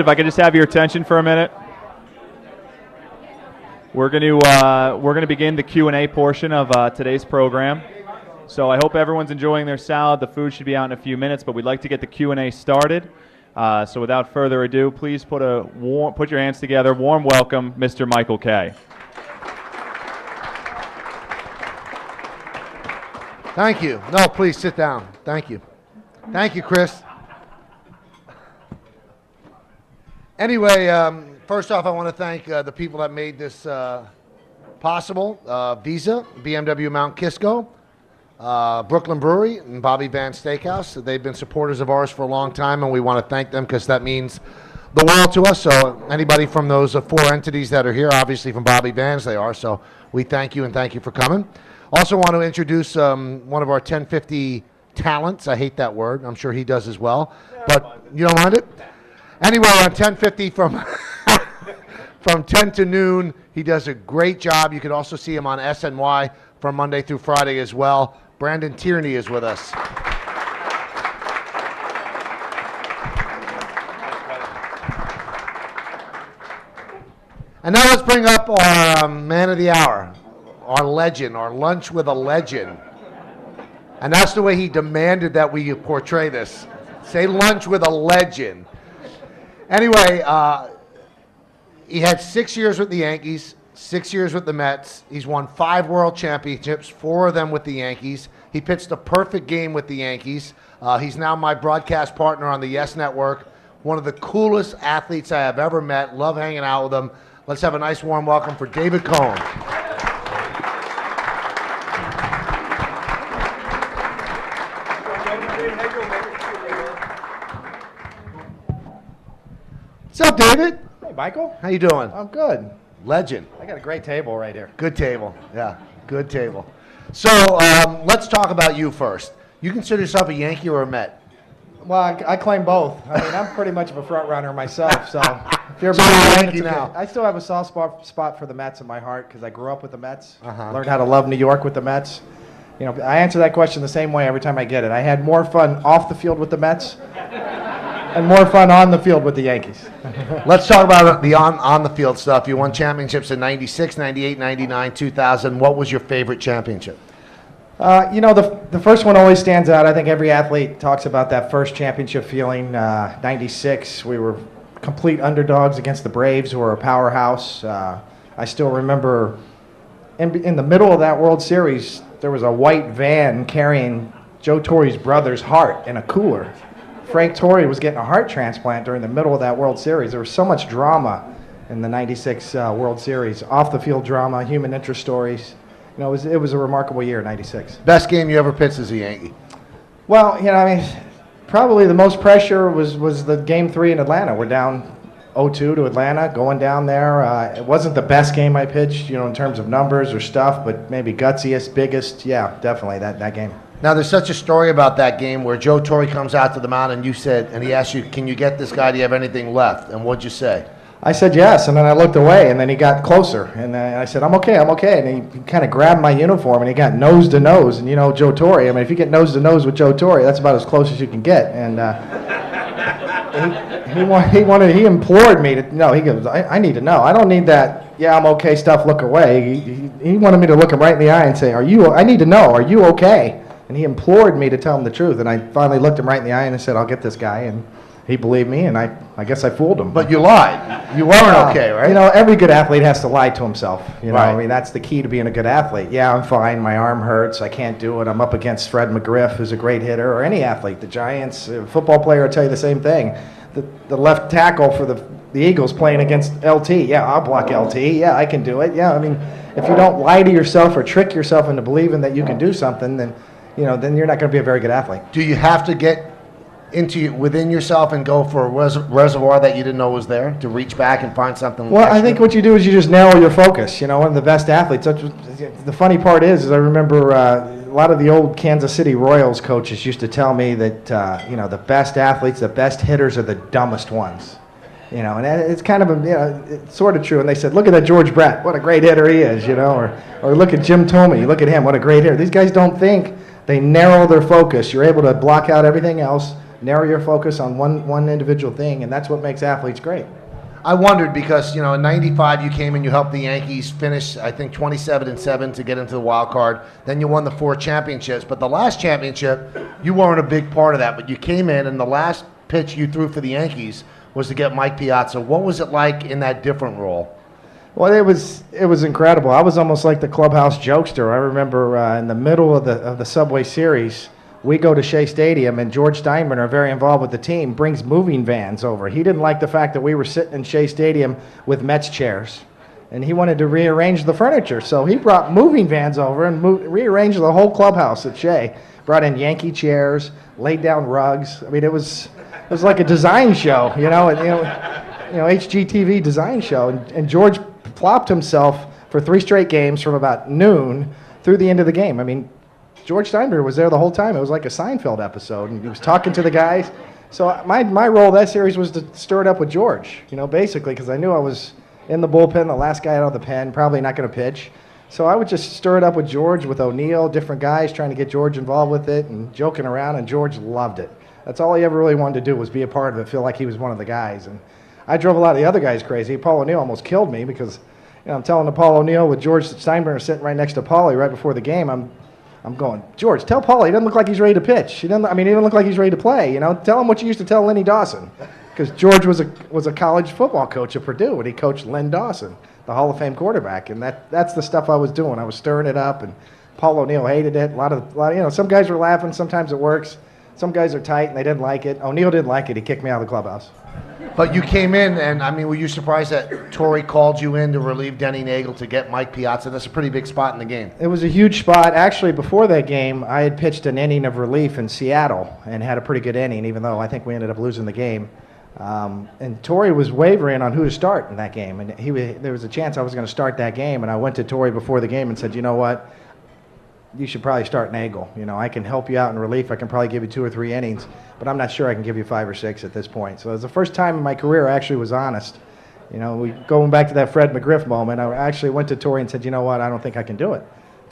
If I could just have your attention for a minute. We're going to begin the Q&A portion of today's program. So I hope everyone's enjoying their salad. The food should be out in a few minutes, but we'd like to get the Q&A started. So without further ado, please put your hands together. Warm welcome, Mr. Michael Kay. Thank you. No, please sit down. Thank you. Thank you, Chris. Anyway, first off, I want to thank the people that made this possible. Visa, BMW Mount Kisco, Brooklyn Brewery, and Bobby Van Steakhouse. They've been supporters of ours for a long time, and we want to thank them because that means the world to us. So anybody from those 4 entities that are here, obviously from Bobby Van's they are, so we thank you and thank you for coming. Also want to introduce one of our 1050 talents. I hate that word. I'm sure he does as well. But you don't mind it? Anyway, on 1050 from 10 to noon, he does a great job. You can also see him on SNY from Monday through Friday as well. Brandon Tierney is with us. And now let's bring up our man of the hour, our legend, our lunch with a legend. And that's the way he demanded that we portray this. Say lunch with a legend. Anyway, he had 6 years with the Yankees, 6 years with the Mets. He's won 5 world championships, 4 of them with the Yankees. He pitched a perfect game with the Yankees. He's now my broadcast partner on the Yes Network. One of the coolest athletes I have ever met. Love hanging out with him. Let's have a nice warm welcome for David Cone. What's up, David? Hey, Michael. How you doing? I'm good. Legend. I got a great table right here. Good table. Yeah, good table. So let's talk about you first. You consider yourself a Yankee or a Met? Well, I claim both. I mean, I'm pretty much of a front runner myself. So if you're So you're a Yankee okay. now. I still have a soft spot for the Mets in my heart because I grew up with the Mets. Uh-huh. Learned how to love New York with the Mets. You know, I answer that question the same way every time I get it. I had more fun off the field with the Mets and more fun on the field with the Yankees. Let's talk about the on the field stuff. You won championships in 96, 98, 99, 2000. What was your favorite championship? You know, the first one always stands out. I think every athlete talks about that first championship feeling. 96, we were complete underdogs against the Braves, who were a powerhouse. I still remember in the middle of that World Series, there was a white van carrying Joe Torre's brother's heart in a cooler. Frank Torre was getting a heart transplant during the middle of that World Series. There was so much drama in the 96 World Series. Off-the-field drama, human interest stories. You know, it was a remarkable year, 96. Best game you ever pitched as a Yankee? Well, you know, I mean, probably the most pressure was the Game 3 in Atlanta. We're down 0-2 to Atlanta, going down there. It wasn't the best game I pitched, you know, in terms of numbers or stuff, but maybe gutsiest, biggest. Yeah, definitely that game. Now, there's such a story about that game where Joe Torre comes out to the mound and he asked you, can you get this guy? Do you have anything left? And what'd you say? I said yes, and then I looked away, and then he got closer, and I said, I'm okay, and he kind of grabbed my uniform, and he got nose to nose, and you know Joe Torre, I mean, if you get nose to nose with Joe Torre, that's about as close as you can get, and he implored me to, no, he goes, I need to know, I don't need that, yeah, I'm okay stuff, look away. He wanted me to look him right in the eye and say, I need to know, are you okay? And he implored me to tell him the truth, and I finally looked him right in the eye and I said, I'll get this guy, and he believed me, and I guess I fooled him. But you lied. You weren't okay, right? You know, every good athlete has to lie to himself. You know, right. I mean, that's the key to being a good athlete. Yeah, I'm fine. My arm hurts. I can't do it. I'm up against Fred McGriff, who's a great hitter, or any athlete. The Giants, a football player will tell you the same thing. The left tackle for the Eagles playing against LT. Yeah, I'll block LT. Yeah, I can do it. Yeah, I mean, if you don't lie to yourself or trick yourself into believing that you can do something, then you're not going to be a very good athlete. Do you have to get within yourself and go for a reservoir that you didn't know was there to reach back and find something? Well, extra? I think what you do is you just narrow your focus. You know, one of the best athletes. The funny part is I remember a lot of the old Kansas City Royals coaches used to tell me that the best athletes, the best hitters are the dumbest ones. You know, and it's kind of it's sort of true. And they said, look at that George Brett, what a great hitter he is. You know, or look at Jim Thome, look at him, what a great hitter. These guys don't think. They narrow their focus. You're able to block out everything else, narrow your focus on one individual thing, and that's what makes athletes great. I wondered because, in '95 you came and you helped the Yankees finish, I think, 27-7 to get into the wild card. Then you won the 4 championships. But the last championship, you weren't a big part of that. But you came in, and the last pitch you threw for the Yankees was to get Mike Piazza. What was it like in that different role? Well, it was incredible. I was almost like the clubhouse jokester. I remember in the middle of the Subway Series, we go to Shea Stadium, and George Steinbrenner, very involved with the team, brings moving vans over. He didn't like the fact that we were sitting in Shea Stadium with Mets chairs, and he wanted to rearrange the furniture. So he brought moving vans over and rearranged the whole clubhouse at Shea. Brought in Yankee chairs, laid down rugs. I mean, it was like a design show, HGTV design show. And George plopped himself for 3 straight games from about noon through the end of the game. I mean, George Steinbrenner was there the whole time. It was like a Seinfeld episode, and he was talking to the guys. So my role that series was to stir it up with George, basically, because I knew I was in the bullpen, the last guy out of the pen, probably not going to pitch. So I would just stir it up with George, with O'Neill, different guys, trying to get George involved with it and joking around, and George loved it. That's all he ever really wanted to do, was be a part of it, feel like he was one of the guys. And I drove a lot of the other guys crazy. Paul O'Neill almost killed me because I'm telling Paul O'Neill with George Steinbrenner sitting right next to Paulie right before the game, I'm going, George, tell Paulie he doesn't look like he's ready to pitch. He doesn't look like he's ready to play. Tell him what you used to tell Lenny Dawson, because George was a college football coach at Purdue, and he coached Len Dawson, the Hall of Fame quarterback, and that's the stuff I was doing. I was stirring it up, and Paul O'Neill hated it. A lot of some guys were laughing. Sometimes it works. Some guys are tight and they didn't like it. O'Neill didn't like it. He kicked me out of the clubhouse. But you came in, and were you surprised that Torrey called you in to relieve Denny Nagel to get Mike Piazza? That's a pretty big spot in the game. It was a huge spot. Actually, before that game, I had pitched an inning of relief in Seattle and had a pretty good inning, even though I think we ended up losing the game. And Torrey was wavering on who to start in that game, and there was a chance I was going to start that game, and I went to Torrey before the game and said, you know what, you should probably start Nagel. I can help you out in relief. I can probably give you 2 or 3 innings, but I'm not sure I can give you 5 or 6 at this point. So it was the first time in my career I actually was honest. Going back to that Fred McGriff moment, I actually went to Torrey and said, you know what, I don't think I can do it.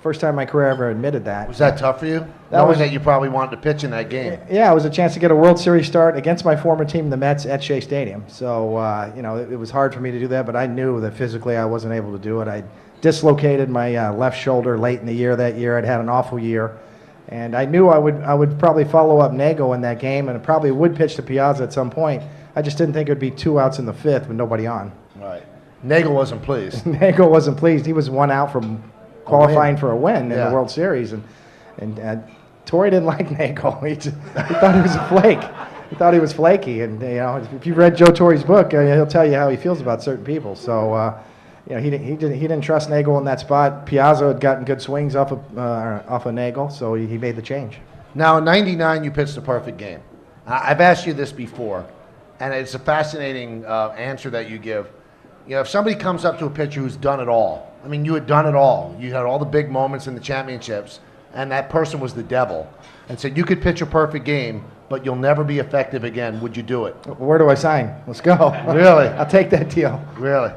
First time in my career I ever admitted that. Was that tough for you? Knowing that you probably wanted to pitch in that game. Yeah, it was a chance to get a World Series start against my former team, the Mets, at Shea Stadium. So, it was hard for me to do that, but I knew that physically I wasn't able to do it. I dislocated my left shoulder late in the year that year. I'd had an awful year. And I knew I would probably follow up Nagel in that game, and probably would pitch to Piazza at some point. I just didn't think it would be 2 outs in the 5th with nobody on. Right. Nagel wasn't pleased. Nagel wasn't pleased. He was 1 out from qualifying for a win in the World Series, and Torrey didn't like Nagel. He thought he was a flake. He thought he was flaky, and if you've read Joe Torre's book, he'll tell you how he feels about certain people. So he didn't trust Nagel in that spot. Piazza had gotten good swings off of Nagel, so he made the change. Now in '99, you pitched a perfect game. I've asked you this before, and it's a fascinating answer that you give. If somebody comes up to a pitcher who's done it all. You had done it all. You had all the big moments in the championships, and that person was the devil, and said you could pitch a perfect game, but you'll never be effective again. Would you do it? Where do I sign? Let's go. Really? I'll take that deal. Really?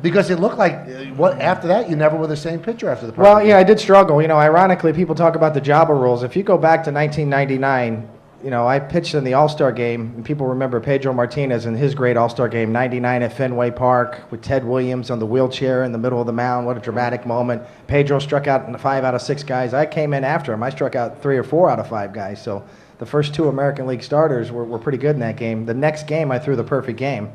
Because it looked like after that you never were the same pitcher after the perfect Well, yeah, game. I did struggle. Ironically, people talk about the Jabba rules. If you go back to 1999, I pitched in the All-Star game, and people remember Pedro Martinez in his great All-Star game, 99 at Fenway Park, with Ted Williams on the wheelchair in the middle of the mound. What a dramatic moment. Pedro struck out 5 out of 6 guys. I came in after him. I struck out 3 or 4 out of 5 guys. So the first 2 American League starters were pretty good in that game. The next game, I threw the perfect game.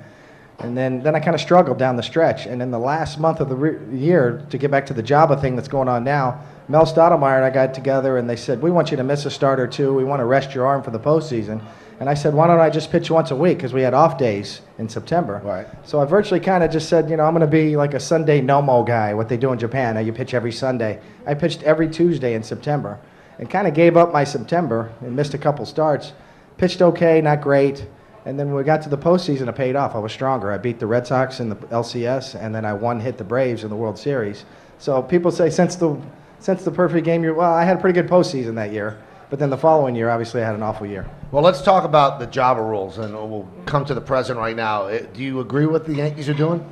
And then I kind of struggled down the stretch. And in the last month of the year, to get back to the Jabba thing that's going on now, Mel Stottlemyre and I got together, and they said, we want you to miss a start or 2. We want to rest your arm for the postseason. And I said, why don't I just pitch once a week, because we had off days in September. Right. So I virtually kind of just said, I'm going to be like a Sunday nomo guy, what they do in Japan. Now you pitch every Sunday. I pitched every Tuesday in September and kind of gave up my September and missed a couple starts. Pitched okay, not great. And then when we got to the postseason, it paid off. I was stronger. I beat the Red Sox in the LCS, and then I hit the Braves in the World Series. So people say since the perfect game year, well, I had a pretty good postseason that year. But then the following year, obviously, I had an awful year. Well, let's talk about the Jabba rules, and we'll come to the present right now. Do you agree with what the Yankees are doing?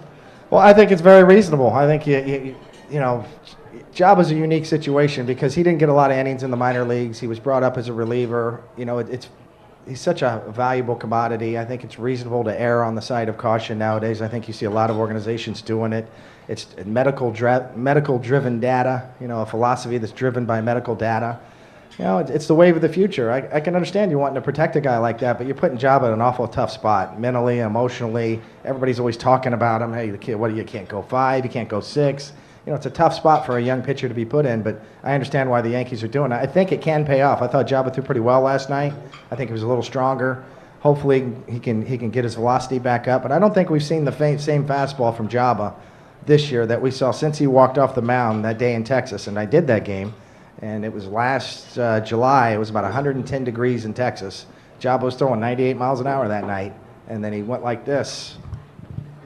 Well, I think it's very reasonable. I think, Jabba's a unique situation because he didn't get a lot of innings in the minor leagues. He was brought up as a reliever. he's such a valuable commodity. I think it's reasonable to err on the side of caution nowadays. I think you see a lot of organizations doing it. It's medical-driven data, a philosophy that's driven by medical data. It's the wave of the future. I can understand you wanting to protect a guy like that, but you're putting Jabba in an awful tough spot, mentally, emotionally. Everybody's always talking about him. Hey, the kid, you can't go 5, you can't go 6. It's a tough spot for a young pitcher to be put in, but I understand why the Yankees are doing it. I think it can pay off. I thought Jabba threw pretty well last night. I think he was a little stronger. Hopefully he can get his velocity back up, but I don't think we've seen the same fastball from Jabba this year that we saw since he walked off the mound that day in Texas, and I did that game, and it was last July. It was about 110 degrees in Texas. Jabba was throwing 98 miles an hour that night, and then he went like this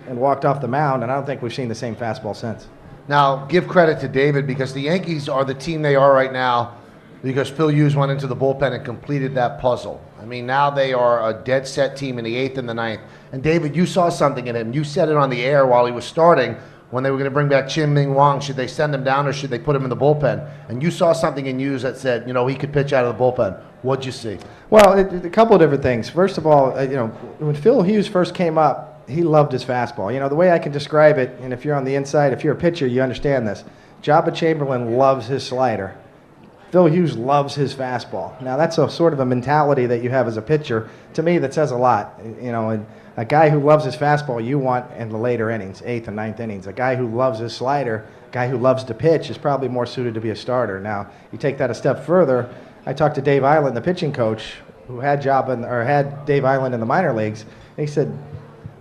and walked off the mound, and I don't think we've seen the same fastball since. Now, give credit to David because the Yankees are the team they are right now because Phil Hughes went into the bullpen and completed that puzzle. I mean, now they are a dead set team in the 8th and the 9th. And David, you saw something in him. You said it on the air while he was starting when they were going to bring back Chien-Ming Wang. Should they send him down or should they put him in the bullpen? And you saw something in Hughes that said, he could pitch out of the bullpen. What'd you see? Well, a couple of different things. First of all, when Phil Hughes first came up, he loved his fastball. The way I can describe it, and if you're on the inside, if you're a pitcher, you understand this. Jabba Chamberlain loves his slider. Phil Hughes loves his fastball. Now, that's a sort of a mentality that you have as a pitcher. To me, that says a lot. And a guy who loves his fastball, you want in the later innings, 8th and 9th innings. A guy who loves his slider, a guy who loves to pitch, is probably more suited to be a starter. Now, you take that a step further. I talked to Dave Island, the pitching coach, who had Dave Island in the minor leagues, and he said,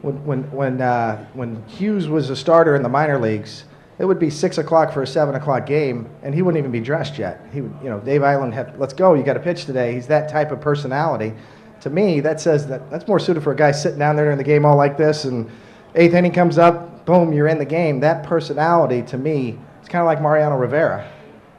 when Hughes was a starter in the minor leagues, it would be 6 o'clock for a 7 o'clock game, and he wouldn't even be dressed yet. He would, Dave Island had, let's go, you got to pitch today. He's that type of personality. To me, that says that's more suited for a guy sitting down there during the game all like this, and 8th inning comes up, boom, you're in the game. That personality, to me, it's kind of like Mariano Rivera.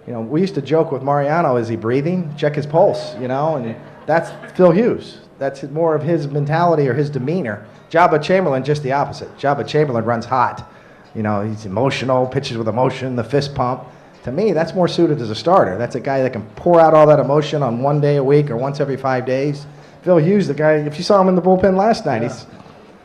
We used to joke with Mariano, is he breathing? Check his pulse, and that's Phil Hughes. That's more of his mentality or his demeanor. Jabba Chamberlain, just the opposite. Jabba Chamberlain runs hot. He's emotional, pitches with emotion, the fist pump. To me, that's more suited as a starter. That's a guy that can pour out all that emotion on one day a week or once every 5 days. Phil Hughes, the guy, if you saw him in the bullpen last night,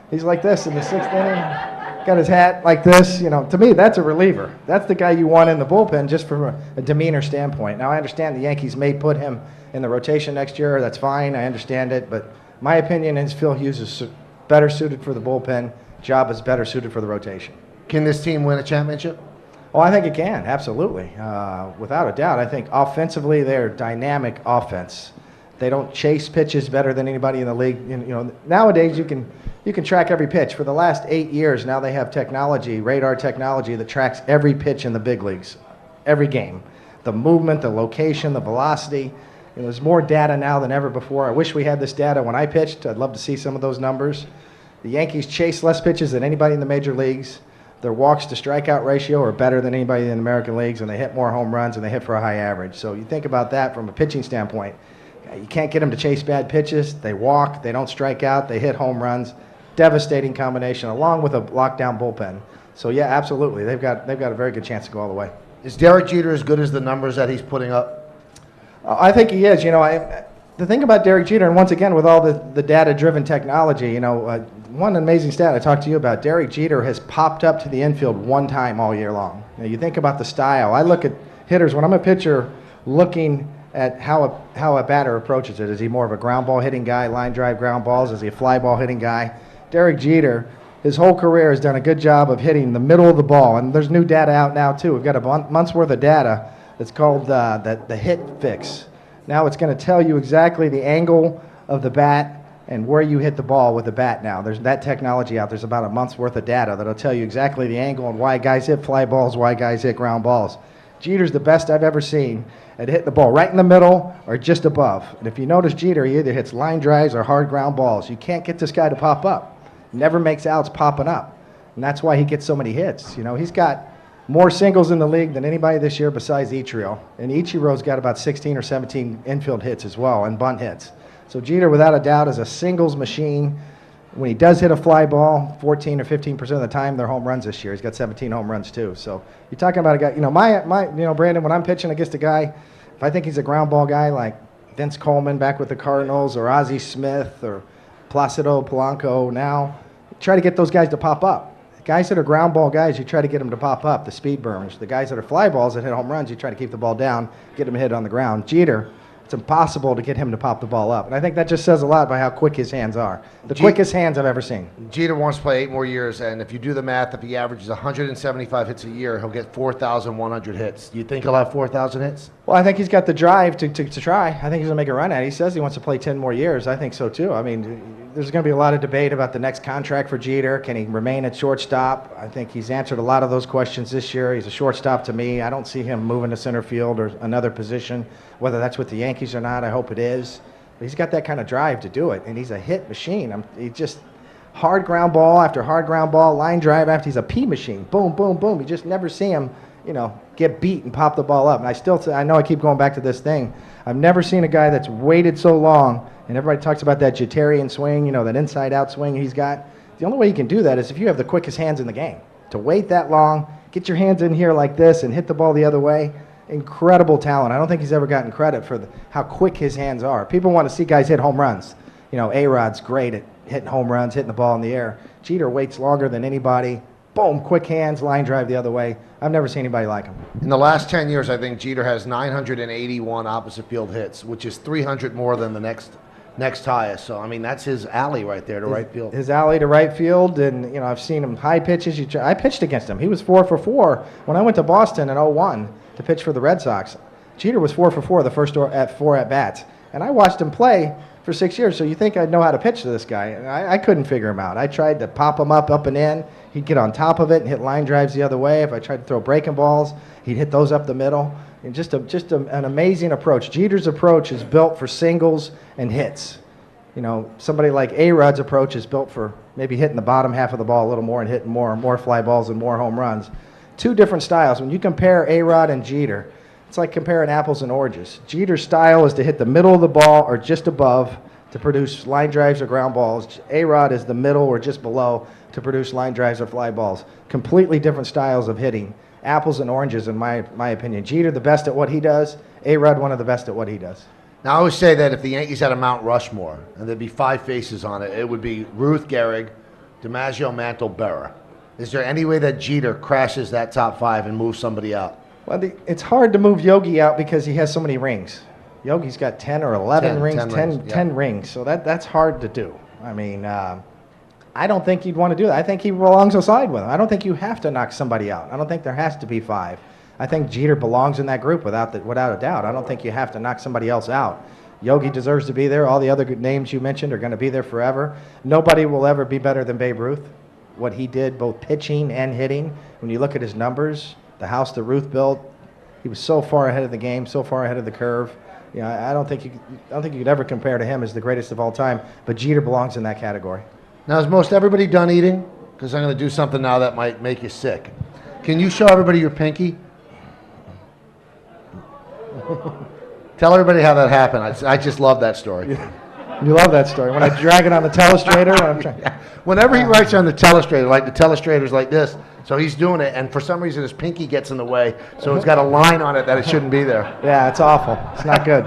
he's like this in the 6th inning, got his hat like this. To me, that's a reliever. That's the guy you want in the bullpen just from a demeanor standpoint. Now, I understand the Yankees may put him in the rotation next year. That's fine. I understand it. But my opinion is Phil Hughes is better suited for the bullpen. Jabba's better suited for the rotation. Can this team win a championship? Oh, I think it can, absolutely. Without a doubt. I think offensively they're dynamic offense. They don't chase pitches better than anybody in the league. Nowadays you can track every pitch. For the last 8 years now they have technology, radar technology that tracks every pitch in the big leagues, every game. The movement, the location, the velocity. There's more data now than ever before. I wish we had this data when I pitched. I'd love to see some of those numbers. The Yankees chase less pitches than anybody in the major leagues. Their walks to strikeout ratio are better than anybody in the American leagues, and they hit more home runs and they hit for a high average. So you think about that from a pitching standpoint. You can't get them to chase bad pitches. They walk, they don't strike out, they hit home runs. Devastating combination, along with a lockdown bullpen. So yeah, absolutely, they've got a very good chance to go all the way. Is Derek Jeter as good as the numbers that he's putting up? I think he is. The thing about Derek Jeter, and once again with all the data-driven technology, one amazing stat I talked to you about, Derek Jeter has popped up to the infield one time all year long. You think about the style. I look at hitters, when I'm a pitcher, looking at how a batter approaches it. Is he more of a ground ball hitting guy, line drive ground balls? Is he a fly ball hitting guy? Derek Jeter, his whole career has done a good job of hitting the middle of the ball, and there's new data out now too. We've got a month's worth of data. It's called the hit fix. Now it's going to tell you exactly the angle of the bat and where you hit the ball with the bat now. There's that technology out. There's about a month's worth of data that'll tell you exactly the angle and why guys hit fly balls, why guys hit ground balls. Jeter's the best I've ever seen at hitting the ball right in the middle or just above. And if you notice Jeter, he either hits line drives or hard ground balls. You can't get this guy to pop up. Never makes outs popping up. And that's why he gets so many hits. He's got more singles in the league than anybody this year besides Ichiro. And Ichiro's got about 16 or 17 infield hits as well and bunt hits. So Jeter, without a doubt, is a singles machine. When he does hit a fly ball, 14 or 15% of the time, they're home runs this year. He's got 17 home runs too. So you're talking about a guy, Brandon, when I'm pitching against a guy, if I think he's a ground ball guy, like Vince Coleman back with the Cardinals, or Ozzie Smith, or Placido Polanco now. Try to get those guys to pop up. Guys that are ground ball guys, you try to get them to pop up, the speed burners. The guys that are fly balls that hit home runs, you try to keep the ball down, get them hit on the ground. Jeter, it's impossible to get him to pop the ball up. And I think that just says a lot by how quick his hands are. The quickest hands I've ever seen. Jeter wants to play 8 more years, and if you do the math, if he averages 175 hits a year, he'll get 4,100 hits. Do you think he'll have 4,000 hits? Well, I think he's got the drive to try. I think he's going to make a run at it. He says he wants to play 10 more years. I think so, too. I mean, there's going to be a lot of debate about the next contract for Jeter. Can he remain at shortstop? I think he's answered a lot of those questions this year. He's a shortstop to me. I don't see him moving to center field or another position, whether that's with the Yankees or not. I hope it is. But he's got that kind of drive to do it, and he's a hit machine. He just hard ground ball after hard ground ball, line drive after. He's a P machine. Boom, boom, boom. You just never see him, get beat and pop the ball up. And I know I keep going back to this thing. I've never seen a guy that's waited so long, and everybody talks about that Jeterian swing, that inside-out swing he's got. The only way you can do that is if you have the quickest hands in the game. To wait that long, get your hands in here like this and hit the ball the other way. Incredible talent. I don't think he's ever gotten credit for how quick his hands are. People want to see guys hit home runs. A-Rod's great at hitting home runs, hitting the ball in the air. Jeter waits longer than anybody. Boom, quick hands, line drive the other way. I've never seen anybody like him. In the last 10 years, I think Jeter has 981 opposite field hits, which is 300 more than the next highest. So, I mean, that's his alley right there to right field. His alley to right field, and, I've seen him high pitches. I pitched against him. He was 4 for 4 when I went to Boston in 2001 to pitch for the Red Sox. Jeter was 4 for 4 the first 4 at-bats. And I watched him play for 6 years, so you think I'd know how to pitch to this guy. And I couldn't figure him out. I tried to pop him up and in. He'd get on top of it and hit line drives the other way. If I tried to throw breaking balls, he'd hit those up the middle. And just an amazing approach. Jeter's approach is built for singles and hits. Somebody like A-Rod's approach is built for maybe hitting the bottom half of the ball a little more and hitting more fly balls and more home runs. Two different styles. When you compare A-Rod and Jeter, it's like comparing apples and oranges. Jeter's style is to hit the middle of the ball or just above to produce line drives or ground balls. A-Rod is the middle or just below to produce line drives or fly balls. Completely different styles of hitting. Apples and oranges, in my opinion. Jeter, the best at what he does. A-Rod, one of the best at what he does. Now, I always say that if the Yankees had a Mount Rushmore, and there'd be 5 faces on it, it would be Ruth, Gehrig, DiMaggio, Mantle, Berra. Is there any way that Jeter crashes that top 5 and moves somebody out? Well, it's hard to move Yogi out because he has so many rings. Yogi's got 10 or 11 rings, 10 rings. So that's hard to do. I mean, I don't think you'd want to do that. I think he belongs aside with him. I don't think you have to knock somebody out. I don't think there has to be 5. I think Jeter belongs in that group without a doubt. I don't think you have to knock somebody else out. Yogi deserves to be there. All the other good names you mentioned are going to be there forever. Nobody will ever be better than Babe Ruth. What he did, both pitching and hitting. When you look at his numbers, the house that Ruth built, he was so far ahead of the game, so far ahead of the curve. I don't think you could ever compare to him as the greatest of all time. But Jeter belongs in that category. Now, is most everybody done eating? Because I'm going to do something now that might make you sick. Can you show everybody your pinky? Tell everybody how that happened. I just love that story. You love that story. When I drag it on the telestrator. Whenever he writes on the telestrator, like the telestrator's like this, so he's doing it, and for some reason his pinky gets in the way, so it's got a line on it that it shouldn't be there. Yeah, it's awful. It's not good.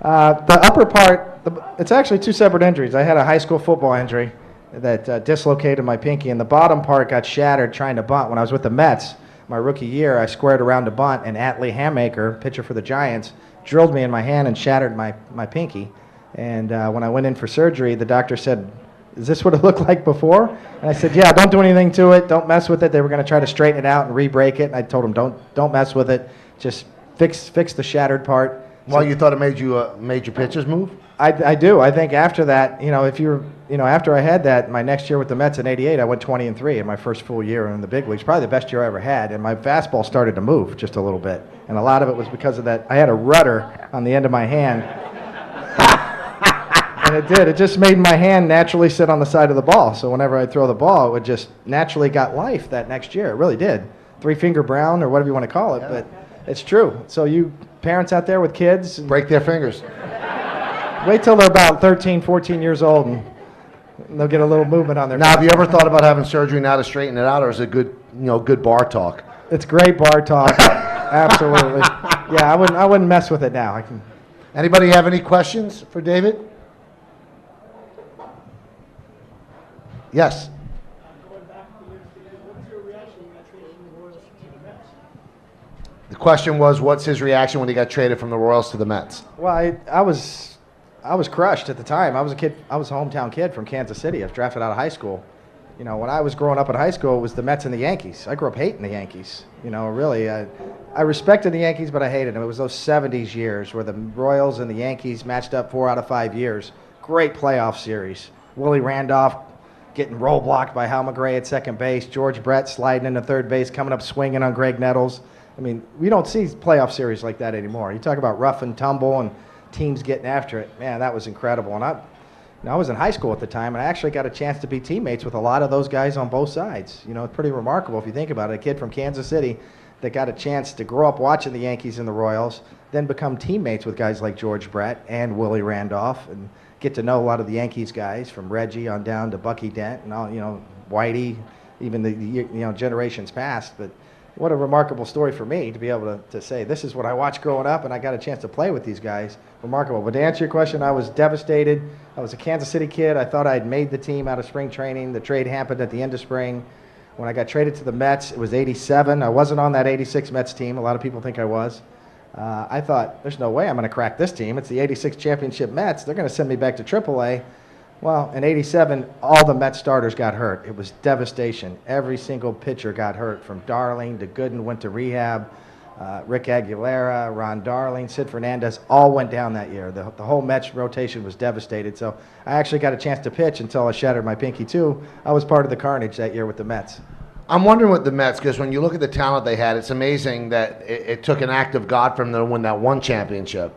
The upper part, it's actually 2 separate injuries. I had a high school football injury that dislocated my pinky, and the bottom part got shattered trying to bunt. When I was with the Mets, my rookie year, I squared around to bunt, and Atlee Hammaker, pitcher for the Giants, drilled me in my hand and shattered my pinky. And when I went in for surgery, the doctor said, "Is this what it looked like before?" And I said, "Yeah, don't do anything to it. Don't mess with it." They were going to try to straighten it out and re-break it. And I told them, don't mess with it. Just fix the shattered part. Well, you thought it made your pitches move? I do. I think after that, after I had that, my next year with the Mets in '88, I went 20-3 in my first full year in the big leagues. Probably the best year I ever had. And my fastball started to move just a little bit. And a lot of it was because of that. I had a rudder on the end of my hand. And it did. It just made my hand naturally sit on the side of the ball. So whenever I throw the ball, it would just naturally got life that next year. It really did. 3-finger brown or whatever you want to call it. Yeah. But it's true. So you parents out there with kids, break their fingers. Wait till they're about 13, 14 years old, and they'll get a little movement on their. Now, have you ever thought about having surgery now to straighten it out, or is it good bar talk? It's great bar talk. Absolutely. Yeah, I wouldn't mess with it now. Anybody have any questions for David? Yes. The question was, what's his reaction when he got traded from the Royals to the Mets? Well, I was crushed at the time. I was a hometown kid from Kansas City. I was drafted out of high school. You know, when I was growing up in high school, it was the Mets and the Yankees. I grew up hating the Yankees. You know, really, I respected the Yankees, but I hated them. It was those 70s years where the Royals and the Yankees matched up 4 out of 5 years. Great playoff series. Willie Randolph getting roll blocked by Hal McGray at second base. George Brett sliding into third base, coming up swinging on Greg Nettles. I mean, we don't see playoff series like that anymore. You talk about rough and tumble and teams getting after it. Man, that was incredible. And I was in high school at the time, and I actually got a chance to be teammates with a lot of those guys on both sides. You know, it's pretty remarkable if you think about it. A kid from Kansas City that got a chance to grow up watching the Yankees and the Royals, then become teammates with guys like George Brett and Willie Randolph, and get to know a lot of the Yankees guys from Reggie on down to Bucky Dent and all, you know, Whitey, even the generations past. But what a remarkable story for me to be able to say this is what I watched growing up, and I got a chance to play with these guys. Remarkable. But to answer your question, I was devastated. I was a Kansas City kid. I thought I'd made the team out of spring training. The trade happened at the end of spring. When I got traded to the Mets, it was '87. I wasn't on that '86 Mets team. A lot of people think I was. I thought, there's no way I'm going to crack this team. It's the '86 championship Mets. They're going to send me back to AAA. Well, in '87, all the Mets starters got hurt. It was devastation. Every single pitcher got hurt, from Darling to Gooden went to rehab. Rick Aguilera, Ron Darling, Sid Fernandez, all went down that year. The whole Mets rotation was devastated. So I actually got a chance to pitch until I shattered my pinky too. I was part of the carnage that year with the Mets. I'm wondering with the Mets, because when you look at the talent they had, it's amazing that it took an act of God from them to win that one championship.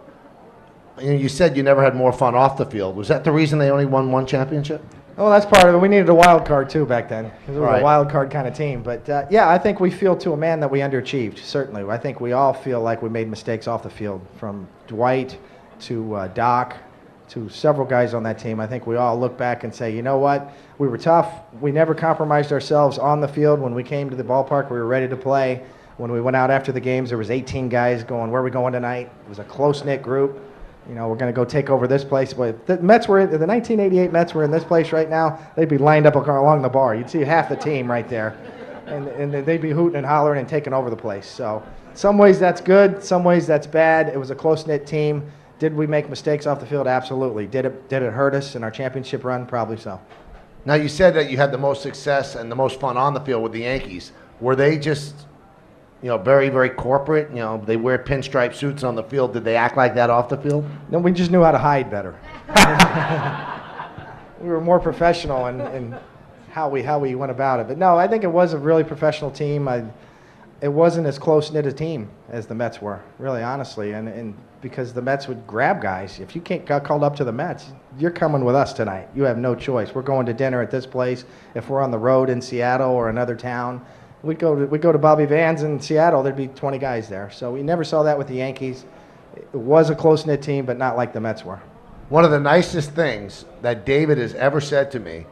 You said you never had more fun off the field. Was that the reason they only won one championship? Oh, that's part of it. We needed a wild card too back then. It was Right. a wild card kind of team. But yeah, I think we feel to a man that we underachieved. Certainly, I think we all feel like we made mistakes off the field, from Dwight to Doc to several guys on that team. I think we all look back and say, you know what? We were tough. We never compromised ourselves on the field. When we came to the ballpark, we were ready to play. When we went out after the games, there was 18 guys going, where are we going tonight? It was a close-knit group. You know, we're going to go take over this place. But if the Mets were the 1988 Mets were in this place right now, they'd be lined up along the bar. You'd see half the team right there, and they'd be hooting and hollering and taking over the place. So, some ways that's good, some ways that's bad. It was a close-knit team. Did we make mistakes off the field? Absolutely. Did it hurt us in our championship run? Probably so. Now, you said that you had the most success and the most fun on the field with the Yankees. Were they just, very, very corporate? They wear pinstripe suits on the field. Did they act like that off the field? No, we just knew how to hide better. We were more professional in how we went about it. But no, I think it was a really professional team. It wasn't as close-knit a team as the Mets were, really, honestly. And because the Mets would grab guys. If you got called up to the Mets, you're coming with us tonight. You have no choice. We're going to dinner at this place. If we're on the road in Seattle or another town, we'd go to Bobby Van's in Seattle. There'd be 20 guys there. So we never saw that with the Yankees. It was a close-knit team, but not like the Mets were. One of the nicest things that David has ever said to me,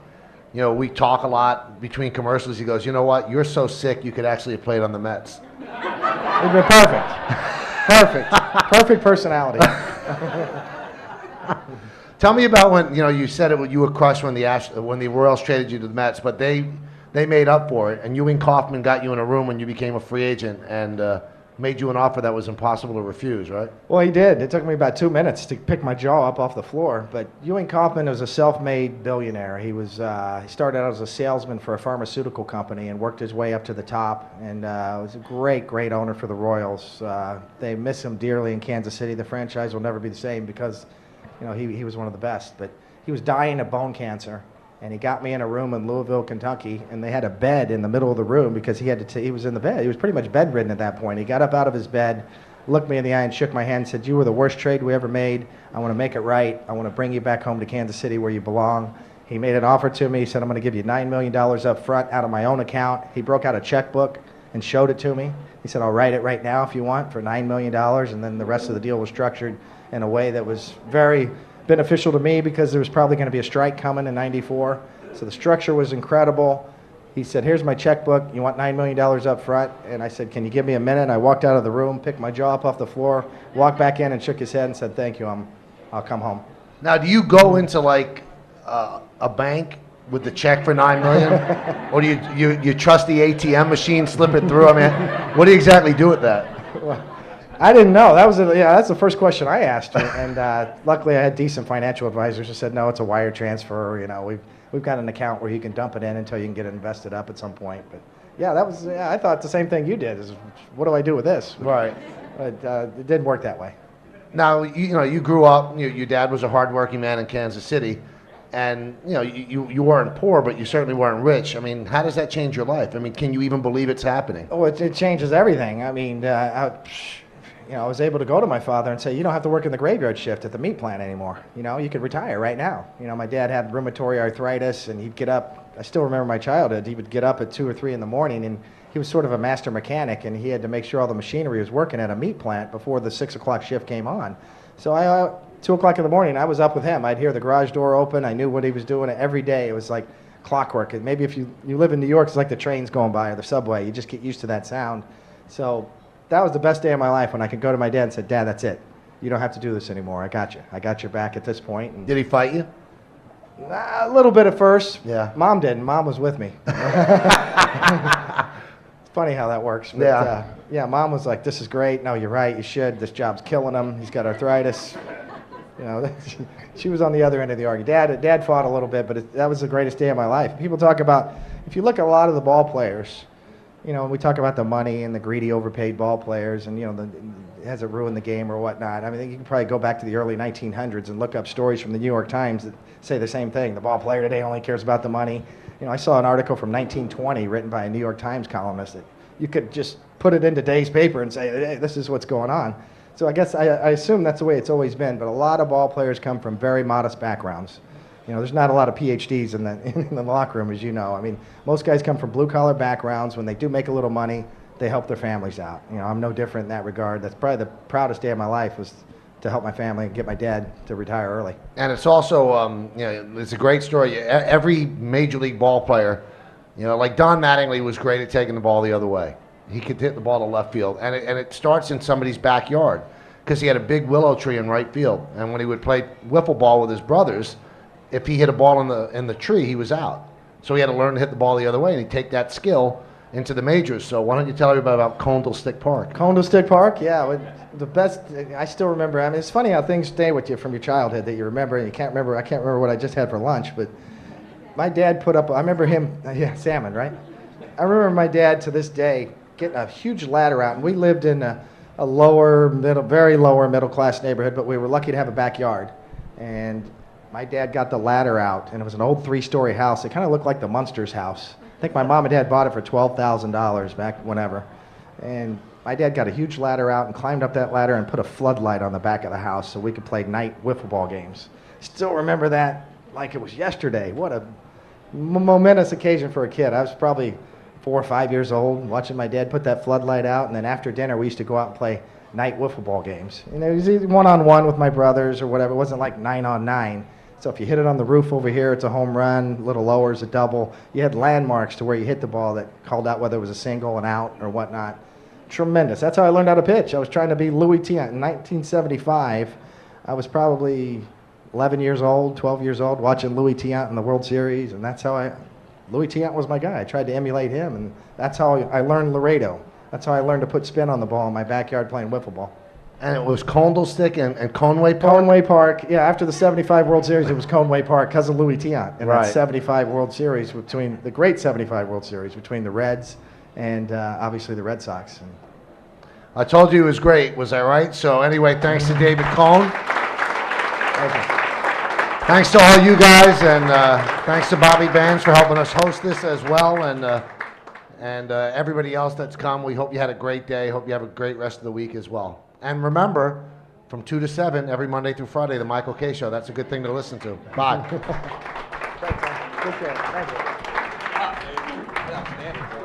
we talk a lot between commercials. He goes, you know what? You're so sick you could actually have played on the Mets. It'd been perfect. Perfect personality. Tell me about when, you said you were crushed when the Royals traded you to the Mets, but they made up for it, and Ewing Kauffman got you in a room when you became a free agent and made you an offer that was impossible to refuse, right? Well, he did. It took me about 2 minutes to pick my jaw up off the floor. But Ewing Kauffman was a self-made billionaire. He started out as a salesman for a pharmaceutical company and worked his way up to the top. And was a great, great owner for the Royals. They miss him dearly in Kansas City. The franchise will never be the same because, he was one of the best. But he was dying of bone cancer. And he got me in a room in Louisville, Kentucky, and they had a bed in the middle of the room because he was in the bed. He was pretty much bedridden at that point. He got up out of his bed, looked me in the eye and shook my hand and said, you were the worst trade we ever made. I want to make it right. I want to bring you back home to Kansas City where you belong. He made an offer to me. He said, I'm going to give you $9 million up front out of my own account. He broke out a checkbook and showed it to me. He said, I'll write it right now if you want for $9 million. And then the rest of the deal was structured in a way that was very beneficial to me because there was probably going to be a strike coming in '94. So the structure was incredible. He said, here's my checkbook. You want $9 million up front? And I said, can you give me a minute? I walked out of the room, picked my jaw up off the floor, walked back in and shook his head and said, thank you, I'll come home. Now, do you go into like a bank with the check for $9 million? Or do you trust the ATM machine, slip it through? I mean, what do you exactly do with that? Well, I didn't know. That's the first question I asked her. And luckily I had decent financial advisors who said, no, it's a wire transfer. You know, we've got an account where you can dump it in until you can get it invested up at some point. But yeah, I thought the same thing you did, is what do I do with this? Right. But it didn't work that way. Now, you grew up, your dad was a hardworking man in Kansas City, and you weren't poor, but you certainly weren't rich. I mean, how does that change your life? I mean, can you even believe it's happening? Oh, it changes everything. I mean, I was able to go to my father and say, you don't have to work in the graveyard shift at the meat plant anymore. You could retire right now. My dad had rheumatoid arthritis, and he'd get up. I still remember my childhood. He would get up at 2 or 3 in the morning, and he was sort of a master mechanic, and he had to make sure all the machinery was working at a meat plant before the 6 o'clock shift came on. So 2 o'clock in the morning, I was up with him. I'd hear the garage door open. I knew what he was doing every day. It was like clockwork. And maybe if you live in New York, it's like the trains going by or the subway. You just get used to that sound. So that was the best day of my life when I could go to my dad and say, Dad, that's it. You don't have to do this anymore. I got you. I got your back at this point. And did he fight you? A little bit at first. Yeah. Mom didn't. Mom was with me. It's funny how that works. But, yeah. Mom was like, this is great. No, you're right. You should. This job's killing him. He's got arthritis. She was on the other end of the argument. Dad fought a little bit, but that was the greatest day of my life. People talk about, if you look at a lot of the ball players, we talk about the money and the greedy, overpaid ball players, and has it ruined the game or whatnot. I mean, you can probably go back to the early 1900s and look up stories from the New York Times that say the same thing. The ball player today only cares about the money. I saw an article from 1920 written by a New York Times columnist that you could just put it in today's paper and say, hey, this is what's going on. So I guess I assume that's the way it's always been, but a lot of ball players come from very modest backgrounds. There's not a lot of PhDs in the locker room, as you know. I mean, most guys come from blue-collar backgrounds. When they do make a little money, they help their families out. I'm no different in that regard. That's probably the proudest day of my life, was to help my family and get my dad to retire early. And it's also, it's a great story. Every major league ball player, like Don Mattingly was great at taking the ball the other way. He could hit the ball to left field, and it starts in somebody's backyard, because he had a big willow tree in right field. And when he would play wiffle ball with his brothers, if he hit a ball in the tree, he was out. So he had to learn to hit the ball the other way, and he'd take that skill into the majors. So why don't you tell everybody about Condell-Stick Park? Condell-Stick Park, yeah. The best, I still remember. I mean, it's funny how things stay with you from your childhood that you remember, and you can't remember. I can't remember what I just had for lunch, but my dad put up, I remember him, salmon, right? I remember my dad to this day getting a huge ladder out, and we lived in a very lower middle class neighborhood, but we were lucky to have a backyard. And my dad got the ladder out, and it was an old 3-story house. It kind of looked like the Munsters house. I think my mom and dad bought it for $12,000 back whenever. And my dad got a huge ladder out and climbed up that ladder and put a floodlight on the back of the house so we could play night wiffle ball games. Still remember that like it was yesterday. What a momentous occasion for a kid. I was probably 4 or 5 years old watching my dad put that floodlight out, and then after dinner we used to go out and play night wiffle ball games. It was either one-on-one with my brothers or whatever. It wasn't like 9-on-9. So if you hit it on the roof over here, it's a home run. A little lower is a double. You had landmarks to where you hit the ball that called out whether it was a single, an out, or whatnot. Tremendous. That's how I learned how to pitch. I was trying to be Louis Tiant. In 1975, I was probably 11 years old, 12 years old, watching Louis Tiant in the World Series, and that's how Louis Tiant was my guy. I tried to emulate him, and that's how I learned Laredo. That's how I learned to put spin on the ball in my backyard playing wiffle ball. And it was Condell-Stick and Conway Park? Conway Park, yeah. After the 75 World Series, it was Conway Park because of Louis Tiant. And right. That 75 World Series the great 75 World Series between the Reds and obviously the Red Sox. And I told you it was great. Was I right? So anyway, thanks to David Cone. Thanks to all you guys, and thanks to Bobby Bands for helping us host this as well, and everybody else that's come. We hope you had a great day. Hope you have a great rest of the week as well. And remember, from 2 to 7 every Monday through Friday, the Michael K. Show. That's a good thing to listen to. Bye. Thank you.